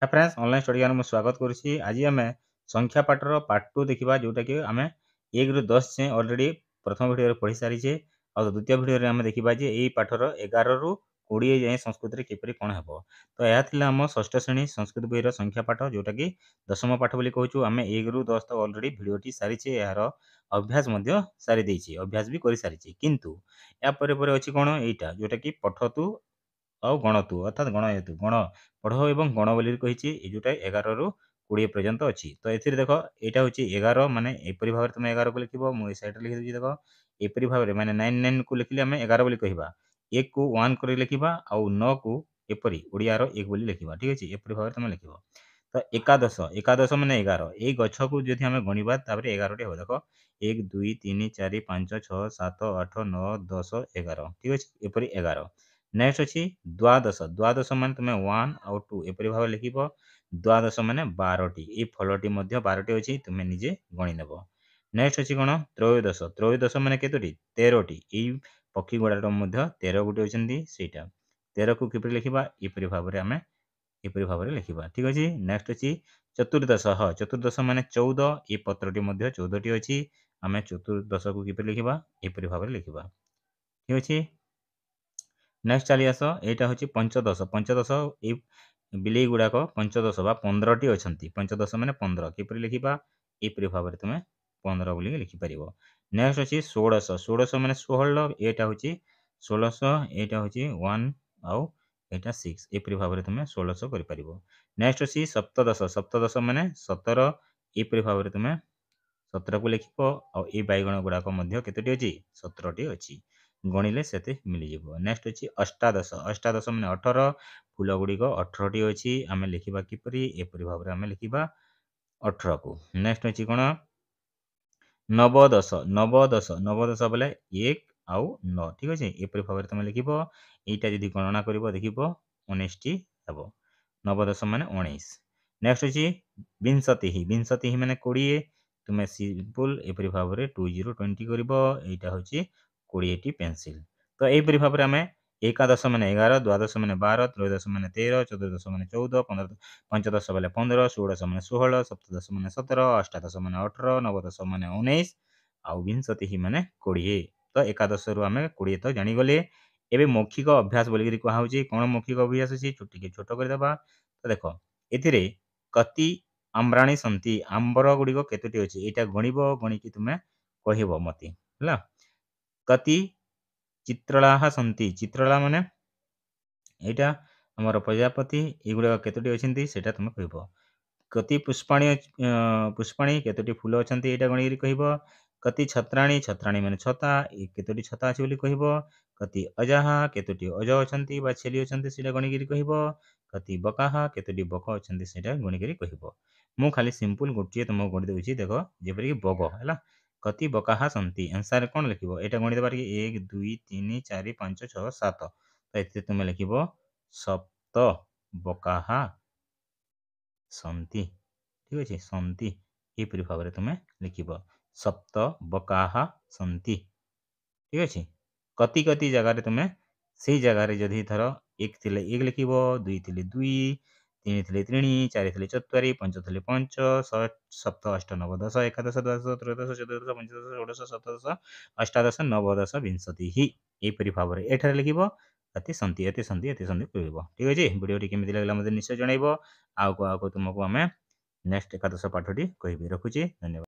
Hi friends online study ज्ञान में स्वागत करुच्ची। आज आम संख्या पाठर पार्ट 2 देखा जोटा कि आम 1 ରୁ 10 से ऑलरेडी प्रथम वीडियो पढ़ी सारीचे और द्वितीय वीडियो आम देखा जे यही पाठर 11 ରୁ 20 जाए संस्कृत में किपरि कौन हम। तो यह थिला आम षष्ठ श्रेणी संस्कृत बही संख्या पाठ जोटा कि दशम पाठ बोली कहूँ। आम 1 ରୁ 10 तक ऑलरेडी भिडियोटी सारीचे यार अभ्यास सारी देछि अभ्यास भी कर सारी किंतु या परे अच्छी कौन यहाँ जोटा कि पठतु और गणतु अर्थात गणयतु गण पढ़ एवं गण बोली कही जोटा 11 ରୁ 20 पर्यंत अच्छी। तो ये देख यहाँ हूँ 11 माने एपरी भाव तुम 11 को लिख मुझे सैड लिखी देख एपरी भाव में माने 99 को लिखिले आम 11 बोली कहवा 1 को 1 कर लिखा आउ 9 को एपरी ओडियार 1 बोली लिखा ठीक अच्छे एपरी भाव तुम लिख। तो एकादश एकादश माने 11 ये गछ को जब आम गणवा 11 टी हम देख 1 2 3 4 5 6 7 8 9 10 11 ठीक अच्छे एपरी 11। नेक्स्ट अच्छी द्वादश द्वादश मान तुम 1 आउ 2 एपरी भाव लिख द्वादश माने 12 टी ये फलटी 12 टी अच्छी तुम निजे गणी नेब। नेक्स्ट अच्छी कौन त्रयोदश त्रयोदश माने केतोटी 13 टी ये पक्षी गुड़ार 13 गोटे अच्छी सेटा 13 को किपरि लिखा एपरी भाव में आम एपरी भाव में लिखा ठीक अच्छे। नेक्स्ट अच्छी चतुर्दश हाँ चतुर्दश माने 14 ये पत्रटी 14 टी अच्छी आम चतुर्दश को किपरि लिखा एपरी भाव में लिखा ठीक अच्छे। नेक्स्ट चली आस यहाँ हूँ पंचदश पंचदश ये बिले गुड़ाक पंचदश बा 15 टी अच्छा पंचदश माने 15 किपरि लिखा एपरी भाव में तुम 15 बोलिक लिखिपर। नेक्स्ट अच्छी षोड़श षोड़श माने 16 यहाँ हूँ 16 यहाँ हूँ 1 आउ यहाँ 6 एपरी भाव में तुम 16 कर। नेक्स्ट अच्छी सप्तदश सप्तदश माने 17 एपरी भाव में तुम 17 को लिख ये बैगण गुड़ाक केतोटी अच्छी 17 टी अच्छी गणिले से मिलଯିव। नेक्स्ट अच्छी अष्टादश अष्टादश माने 18 फूल गुड़िक 18 टी अच्छी आम लिखा किपरि एपरी भाव में आम लिखा 18 को। नेक्स्ट अच्छी कौन नवदश नवदश नवदश बोले 1 आउ 9 ठीक अच्छे एपरी भाव में तुम लिख यहाँ जब गणना कर देख 19 टी हे नवदश माने 19। नेक्स्ट अच्छी विंशति विंशति माने 20 तुम सिंपल एपरी भाव में 2020 कर यहाँ हूँ 20 टी पेंसिल। तो यहीपरी भाव में आम एकादश माने 11 द्वादश माने 12 त्रयोदश माने 13 चतुर्दश माने 14 पंचदश बोले 15 षोड़श माने 16 सप्तदश माने 17 अष्टादश माने 18 नवदश माने 19 आउ विंशति माने 20। तो एकादश रु आम 20 तो जानीगले। एवं मौखिक अभ्यास बोलिक कहुच्छे कौन मौखिक अभ्यास अच्छी टी छोट करदे। तो देख ए कति आम्राणी सन्ति आंबर गुड़िक केतोटी अच्छी यहाँ गणिब गणिकी तुम कह मत है कति चित्रला सन्ति चित्रला माने यहाँ आमर प्रजापति युड़ा केतोटी अच्छी से तुम कह कति पुष्पाणी पुष्पाणी केतोटी फूल अच्छा यहाँ गणिक कह कति छत्राणी छत्राणी माने छता केतोटी छता अच्छी बोली कह कति अजाहा केतोटी अज अच्छा छेली अच्छा गणिक कह कति बकाहा केतोटी बक अच्छा से गणिक कह। मु खाली सिंपल गोटे तुमको गणि दूसरी देख जेपरिक बग है कति बकाहा सन्ति आंसर कौन लिख यहाँ गणि देवार कि 1 2 3 4 5 6 7 तो ये तुम लिख सप्त बकाहा सन्ति ठीक अच्छे सन्ति एपरी भाव में तुम लिख सप्त बकाहा सन्ति ठीक अच्छे। कति कति जगार तुम से जगार जदि थर 1 थे 1 लिख 2 थे 2 3 थे 3 4 थे 4 5 थे 5 सप्त अष्ट नव दश एकादश द्वादश त्रयोदश चतुर्दश पंचदश षोडश सप्तदश अष्टादश नवदश विंशति यहीपरी भाव में एठार लिख अति सन्ति अति सन्ति अति सन्ति कर ठीक अच्छे। वीडियो केमी लगे मतलब निश्चय जनइब आगे तुमको आम नेक्स्ट एकादश पाठटी कह रखुच्छे धन्यवाद।